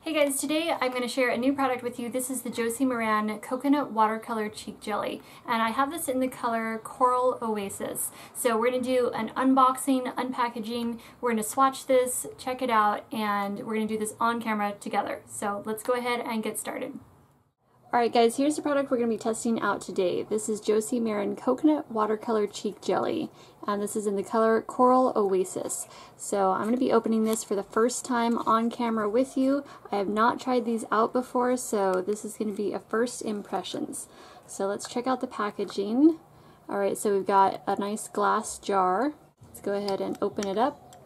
Hey guys, today I'm going to share a new product with you. This is the Josie Maran Coconut Watercolor Cheek Jelly, and I have this in the color Coral Oasis. So we're going to do an unboxing, unpackaging, we're going to swatch this, check it out, and we're going to do this on camera together. So let's go ahead and get started. Alright guys, here's the product we're going to be testing out today. This is Josie Maran Coconut Watercolor Cheek Jelly, and this is in the color Coral Oasis. So I'm going to be opening this for the first time on camera with you. I have not tried these out before, so this is going to be a first impressions. So let's check out the packaging. Alright, so we've got a nice glass jar. Let's go ahead and open it up.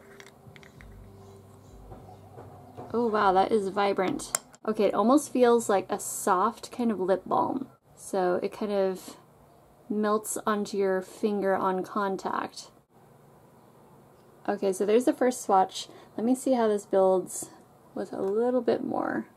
Oh wow, that is vibrant. Okay, it almost feels like a soft kind of lip balm. So it kind of melts onto your finger on contact. Okay, so there's the first swatch. Let me see how this builds with a little bit more.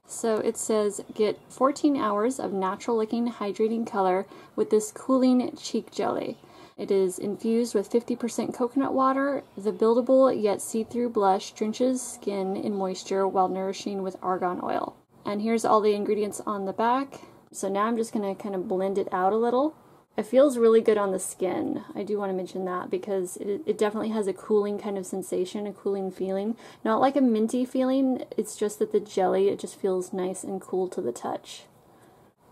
So it says, get 14 hours of natural looking hydrating color with this cooling cheek jelly. It is infused with 50% coconut water. The buildable yet see-through blush drenches skin in moisture while nourishing with argan oil. And here's all the ingredients on the back. So now I'm just going to kind of blend it out a little. It feels really good on the skin. I do want to mention that because it definitely has a cooling kind of sensation, a cooling feeling. Not like a minty feeling, it's just that the jelly, it just feels nice and cool to the touch.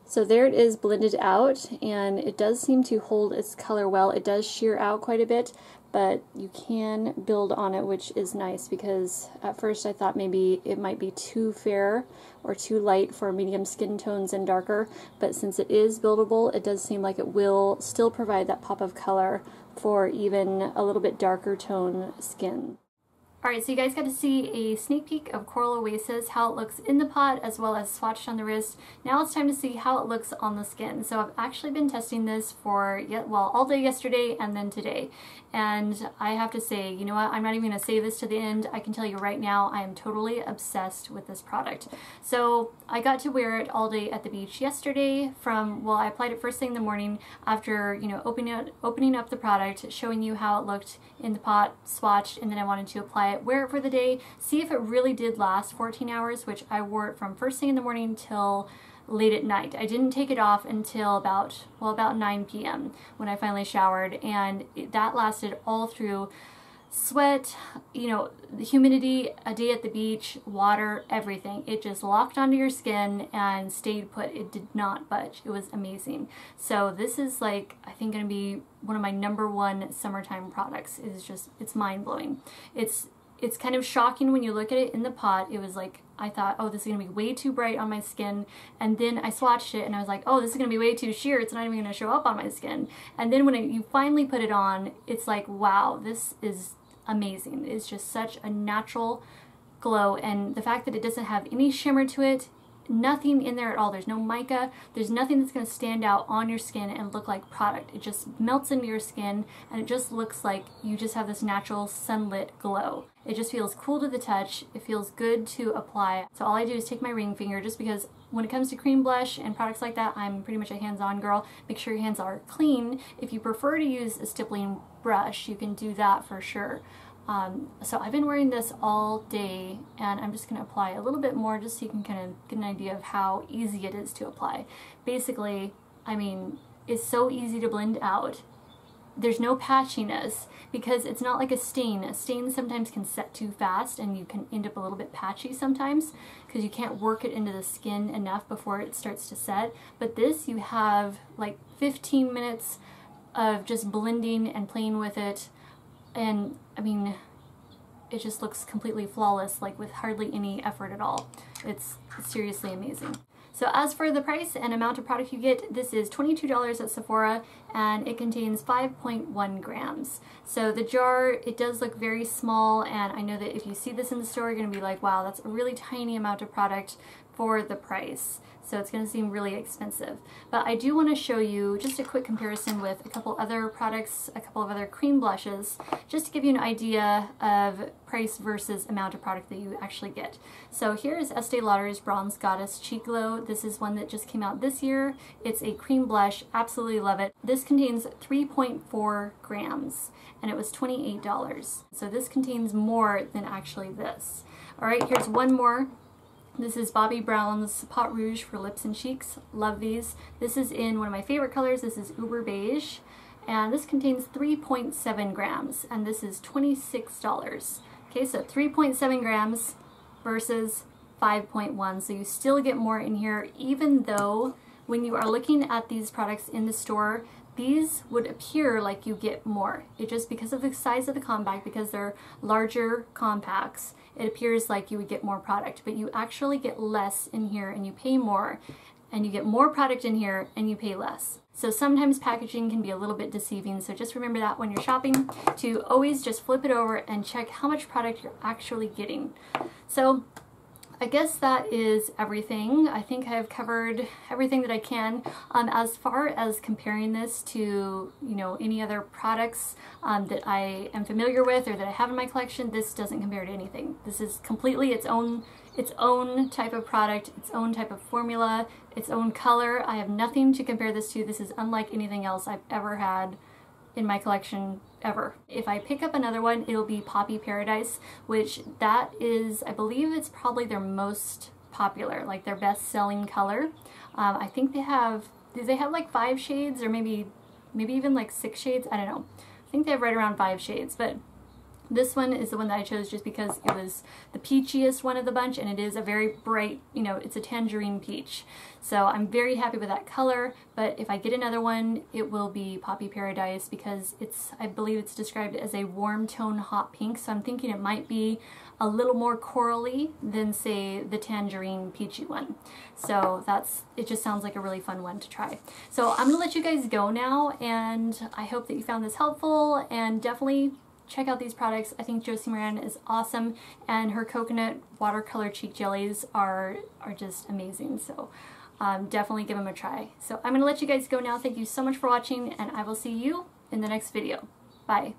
So there it is blended out, and it does seem to hold its color well. It does sheer out quite a bit, but you can build on it, which is nice because at first I thought maybe it might be too fair or too light for medium skin tones and darker, but since it is buildable, it does seem like it will still provide that pop of color for even a little bit darker tone skin. Alright, so you guys got to see a sneak peek of Coral Oasis, how it looks in the pot as well as swatched on the wrist. Now it's time to see how it looks on the skin. So I've actually been testing this for, all day yesterday and then today. And I have to say, you know what, I'm not even going to save this to the end. I can tell you right now, I am totally obsessed with this product. So I got to wear it all day at the beach yesterday I applied it first thing in the morning after, opening up the product, showing you how it looked in the pot, swatched, and then I wanted to apply it, wear it for the day, see if it really did last 14 hours, which I wore it from first thing in the morning till late at night. I didn't take it off until about 9 p.m. when I finally showered, and that lasted all through sweat, the humidity, a day at the beach, water, everything. It just locked onto your skin and stayed put. It did not budge. It was amazing. So this is I think going to be one of my #1 summertime products. It's mind-blowing. It's kind of shocking when you look at it in the pot. It was I thought, oh, this is going to be way too bright on my skin. And then I swatched it and I was like, oh, this is going to be way too sheer. It's not even going to show up on my skin. And then when you finally put it on, it's like, wow, this is amazing. It's just such a natural glow. And the fact that it doesn't have any shimmer to it, nothing in there at all. There's no mica. There's nothing that's going to stand out on your skin and look like product. It just melts into your skin and it just looks like you just have this natural sunlit glow. It just feels cool to the touch. It feels good to apply. So all I do is take my ring finger, just because when it comes to cream blush and products like that, I'm pretty much a hands-on girl. Make sure your hands are clean. If you prefer to use a stippling brush, you can do that for sure. So I've been wearing this all day, and I'm just going to apply a little bit more just so you can kind of get an idea of how easy it is to apply. Basically, I mean, it's so easy to blend out. There's no patchiness because it's not like a stain. A stain sometimes can set too fast and you can end up a little bit patchy sometimes because you can't work it into the skin enough before it starts to set. But this, you have like 15 minutes of just blending and playing with it, and I mean, it just looks completely flawless, with hardly any effort at all. It's seriously amazing. So as for the price and amount of product you get, this is $22 at Sephora, and it contains 5.1 grams. So the jar, it does look very small, and I know that if you see this in the store, you're going to be like, wow, that's a really tiny amount of product for the price. So it's going to seem really expensive. But I do want to show you just a quick comparison with a couple other products, a couple of other cream blushes, just to give you an idea of price versus amount of product that you actually get. So here is Estee Lauder's Bronze Goddess Cheek Glow. This is one that just came out this year. It's a cream blush. Absolutely love it. This contains 3.4 grams, and it was $28. So this contains more than actually this. Alright, here's one more. This is Bobbi Brown's Pot Rouge for lips and cheeks. Love these. This is in one of my favorite colors. This is Uber Beige. And this contains 3.7 grams. And this is $26. Okay, so 3.7 grams versus 5.1. So you still get more in here, even though when you are looking at these products in the store, these would appear like you get more. It just, because of the size of the compact, because they're larger compacts, it appears like you would get more product, but you actually get less in here and you pay more, and you get more product in here and you pay less. So sometimes packaging can be a little bit deceiving, so just remember that when you're shopping, to always just flip it over and check how much product you're actually getting. So I guess that is everything. I think I've covered everything that I can. As far as comparing this to, you know, any other products that I am familiar with or that I have in my collection, this doesn't compare to anything. This is completely its own type of product, its own type of formula, its own color. I have nothing to compare this to. This is unlike anything else I've ever had in my collection ever. If I pick up another one, it'll be Poppy Paradise, which that is, I believe it's probably their most popular, like their best-selling color. I think they have, do they have like 5 shades or maybe even like 6 shades? I don't know. I think they have right around 5 shades, but this one is the one that I chose just because it was the peachiest one of the bunch, and it is a very bright, you know, it's a tangerine peach. So I'm very happy with that color, but if I get another one, it will be Poppy Paradise because it's, I believe it's described as a warm tone hot pink, so I'm thinking it might be a little more corally than, say, the tangerine peachy one. So that's, it just sounds like a really fun one to try. So I'm gonna let you guys go now, and I hope that you found this helpful, and definitely check out these products. I think Josie Maran is awesome, and her coconut watercolor cheek jellies are just amazing. So definitely give them a try. So I'm going to let you guys go now. Thank you so much for watching, and I will see you in the next video. Bye.